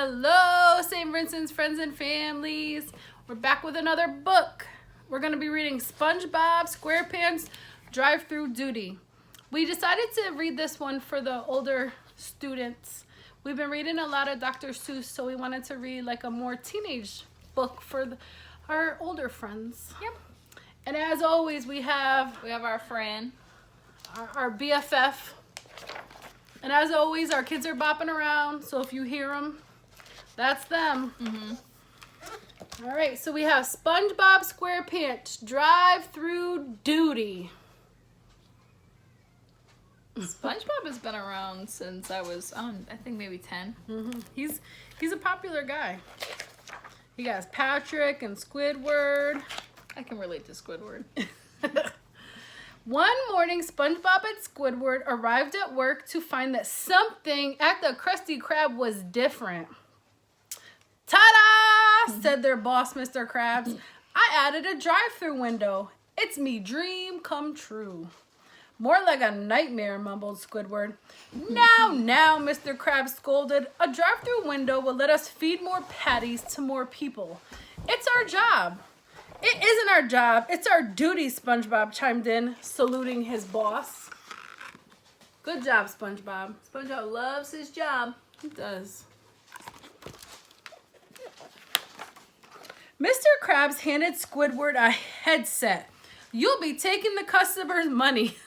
Hello, St. Vincent's friends and families. We're back with another book. We're going to be reading SpongeBob SquarePants Drive-Thru Duty. We decided to read this one for the older students. We've been reading a lot of Dr. Seuss, so we wanted to read like a more teenage book for our older friends. Yep. And as always, we have our friend, our BFF. And as always, our kids are bopping around, so if you hear them, that's them. Mm-hmm. All right, so we have SpongeBob SquarePants Drive-Thru Duty. SpongeBob has been around since I was, I think maybe 10. Mm-hmm. He's a popular guy. He got Patrick and Squidward. I can relate to Squidward. One morning, SpongeBob and Squidward arrived at work to find that something at the Krusty Krab was different. Ta-da! Said their boss, Mr. Krabs. I added a drive-thru window. It's me dream come true. More like a nightmare, mumbled Squidward. Now, Mr. Krabs scolded. A drive-thru window will let us feed more patties to more people. It's our job. It isn't our job. It's our duty, SpongeBob chimed in, saluting his boss. Good job, SpongeBob. SpongeBob loves his job. He does. Mr. Krabs handed Squidward a headset. You'll be taking the customers' money.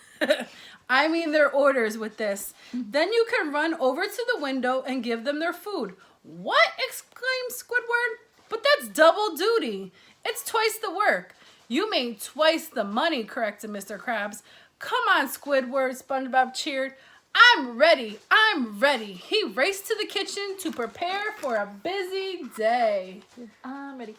I mean their orders with this. Then you can run over to the window and give them their food. What? Exclaimed Squidward. But that's double duty. It's twice the work. You mean twice the money, corrected Mr. Krabs. Come on, Squidward, SpongeBob cheered. I'm ready. He raced to the kitchen to prepare for a busy day. I'm ready.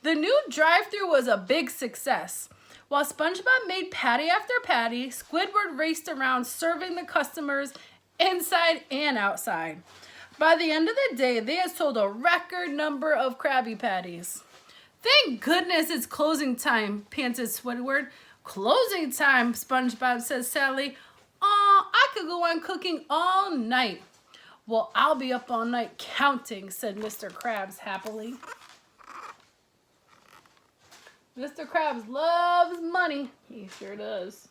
The new drive-thru was a big success. While SpongeBob made patty after patty, Squidward raced around serving the customers inside and outside. By the end of the day, they had sold a record number of Krabby Patties. Thank goodness it's closing time, panted Squidward. Closing time, SpongeBob says sadly. Aw, I could go on cooking all night. Well, I'll be up all night counting, said Mr. Krabs happily. Mr. Krabs loves money. He sure does.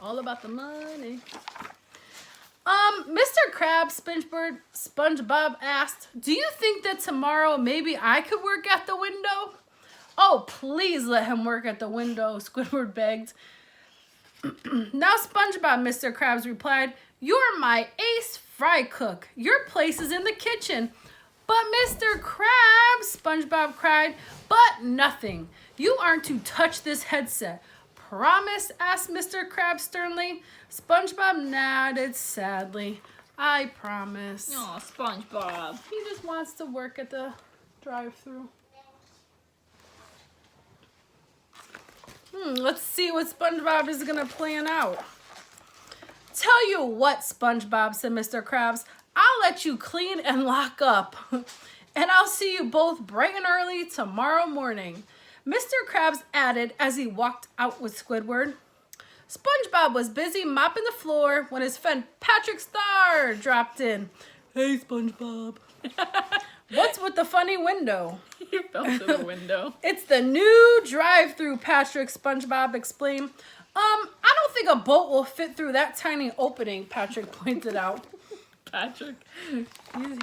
All about the money. Mr. Krabs, SpongeBob asked, do you think that tomorrow maybe I could work at the window? Oh, please let him work at the window, Squidward begged. Now, SpongeBob, Mr. Krabs replied, you're my ace fry cook. Your place is in the kitchen. But Mr. Krabs, SpongeBob cried, but nothing. You aren't to touch this headset. Promise? Asked Mr. Krabs sternly. SpongeBob nodded sadly. I promise. Aw, SpongeBob. He just wants to work at the drive-thru. Let's see what SpongeBob is going to plan out. Tell you what, SpongeBob, said Mr. Krabs. I'll let you clean and lock up. And I'll see you both bright and early tomorrow morning. Mr. Krabs added as he walked out with Squidward. SpongeBob was busy mopping the floor when his friend Patrick Star dropped in. Hey, SpongeBob. What's with the funny window? He fell through the window. It's the new drive-thru, Patrick, SpongeBob explained. I don't think a boat will fit through that tiny opening, Patrick pointed out. Patrick.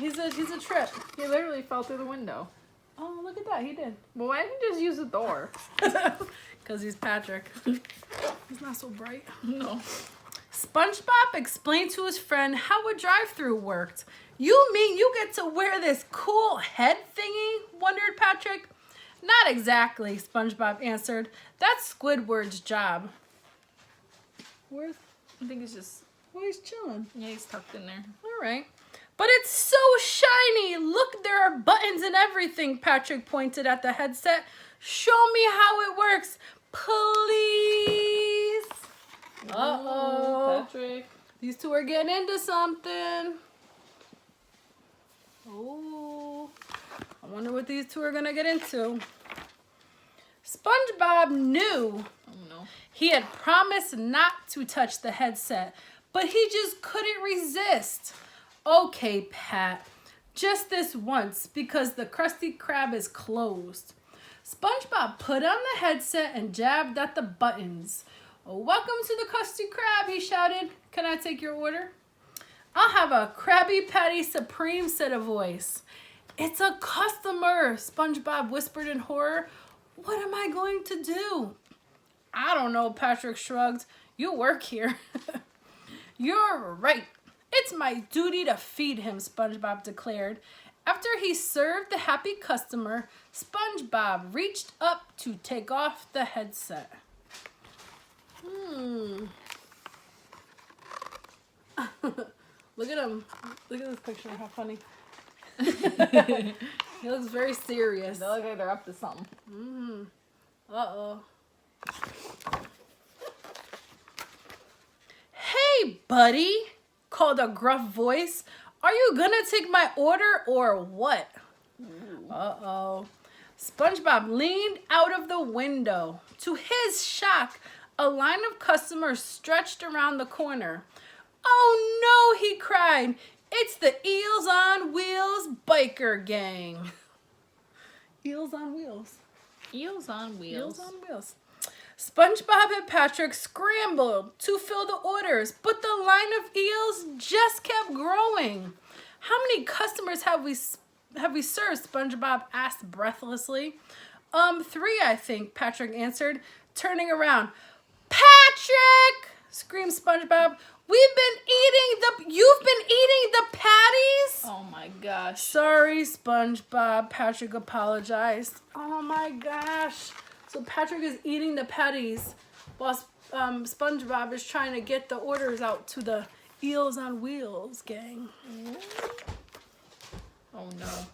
He's a trip. He literally fell through the window. Oh, look at that. He did. Well, why didn't you just use the door? Because he's Patrick. He's not so bright. No. SpongeBob explained to his friend how a drive-thru worked. You mean you get to wear this cool head thingy? Wondered Patrick. Not exactly, SpongeBob answered. That's Squidward's job. Where's? I think it's just... Well, he's chilling. Yeah, he's tucked in there. All right. But it's so shiny. Look, there are buttons and everything, Patrick pointed at the headset. Show me how it works, please. Uh-oh. Patrick. These two are getting into something. Oh. I wonder what these two are going to get into. SpongeBob knew Oh, no. he had promised not to touch the headset, but he just couldn't resist. Okay, Pat, just this once because the Krusty Krab is closed. SpongeBob put on the headset and jabbed at the buttons. Welcome to the Krusty Krab, he shouted. Can I take your order? I'll have a Krabby Patty Supreme, said a voice. It's a customer, SpongeBob whispered in horror. What am I going to do? I don't know, Patrick shrugged. You work here. You're right. It's my duty to feed him, SpongeBob declared. After he served the happy customer, SpongeBob reached up to take off the headset. Look at him. Look at this picture. How funny. He looks very serious. They look like they're up to something. Uh-oh. Hey, buddy, called a gruff voice. Are you gonna take my order or what? Uh-oh. SpongeBob leaned out of the window. To his shock, a line of customers stretched around the corner. Oh no, he cried. It's the Eels on Wheels biker gang. Eels on Wheels. Eels on wheels. Eels on Wheels. SpongeBob and Patrick scrambled to fill the orders, but the line of eels just kept growing. How many customers have we served? SpongeBob asked breathlessly. 3, I think, Patrick answered, turning around. Patrick! Screamed SpongeBob. You've been eating the patties? Oh my gosh. Sorry, SpongeBob, Patrick apologized. Oh my gosh. So Patrick is eating the patties while SpongeBob is trying to get the orders out to the Eels on Wheels gang. Oh no.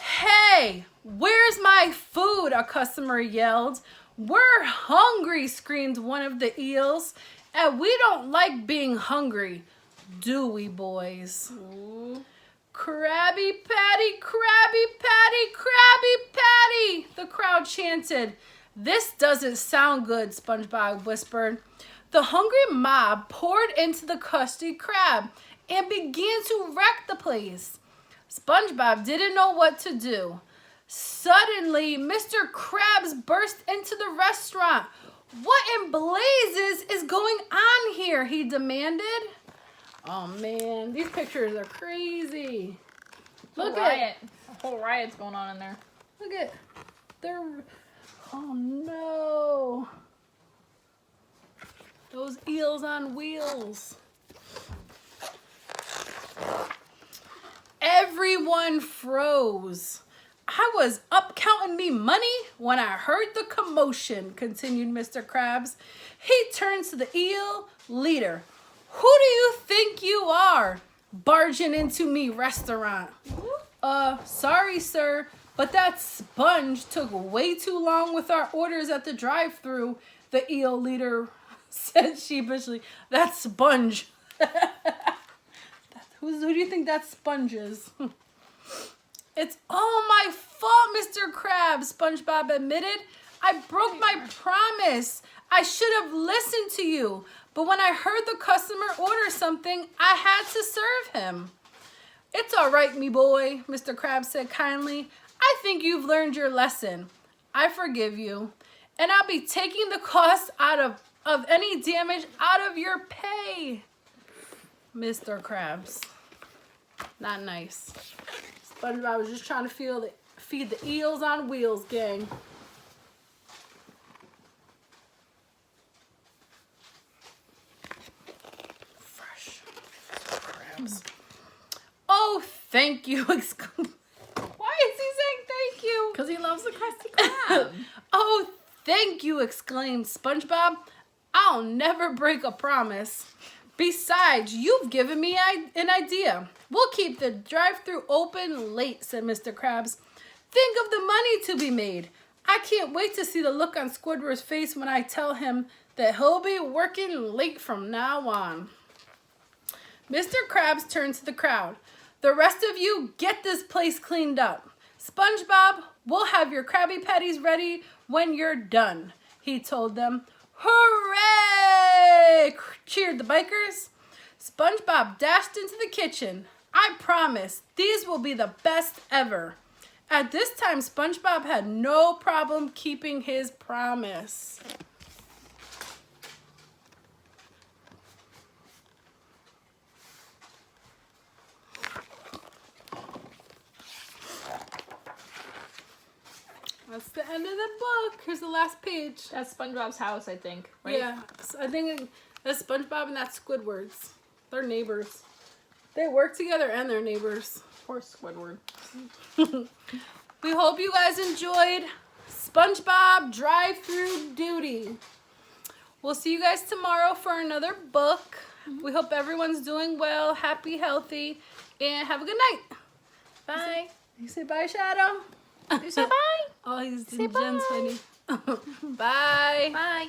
Hey, where's my food? A customer yelled. We're hungry, screamed one of the eels. And we don't like being hungry, do we, boys? Ooh. Krabby Patty, Krabby Patty, Krabby Patty, the crowd chanted. This doesn't sound good, SpongeBob whispered. The hungry mob poured into the Krusty Krab and began to wreck the place. SpongeBob didn't know what to do. Suddenly, Mr. Krabs burst into the restaurant. What in blazes is going on here? He demanded. Oh man, these pictures are crazy. Look at a whole riot's going on in there. Look at oh no. Those eels on wheels. Everyone froze. I was up counting me money when I heard the commotion, continued Mr. Krabs. He turned to the eel leader. Who do you think you are, barging into me restaurant? Sorry, sir, but that sponge took way too long with our orders at the drive-thru, the eel leader said sheepishly. That sponge. Who do you think that sponge is? It's all my fault, Mr. Krabs, SpongeBob admitted. I broke my promise. I should have listened to you. But when I heard the customer order something, I had to serve him. It's all right, me boy, Mr. Krabs said kindly. I think you've learned your lesson. I forgive you. And I'll be taking the cost of any damage out of your pay. Mr. Krabs. Not nice. SpongeBob was just trying to feed the Eels on Wheels gang. Fresh crabs. Oh, thank you! Why is he saying thank you? Because he loves the Krusty Krab. Oh, thank you! Exclaimed SpongeBob. I'll never break a promise. Besides, you've given me an idea. We'll keep the drive-thru open late, said Mr. Krabs. Think of the money to be made. I can't wait to see the look on Squidward's face when I tell him that he'll be working late from now on. Mr. Krabs turned to the crowd. The rest of you get this place cleaned up. SpongeBob, we'll have your Krabby Patties ready when you're done, he told them. Hooray! Cheered the bikers. SpongeBob dashed into the kitchen. I promise these will be the best ever. At this time, SpongeBob had no problem keeping his promise. That's the end of the book. Here's the last page. That's SpongeBob's house, I think. Right? Yeah, I think that's SpongeBob and that's Squidward's. They're neighbors. They work together and they're neighbors. Poor Squidward. We hope you guys enjoyed SpongeBob Drive-Through Duty. We'll see you guys tomorrow for another book. We hope everyone's doing well, happy, healthy, and have a good night. Bye. You say bye, Shadow? You say bye. Oh, he's Say Jen's bye. funny. Bye. Bye.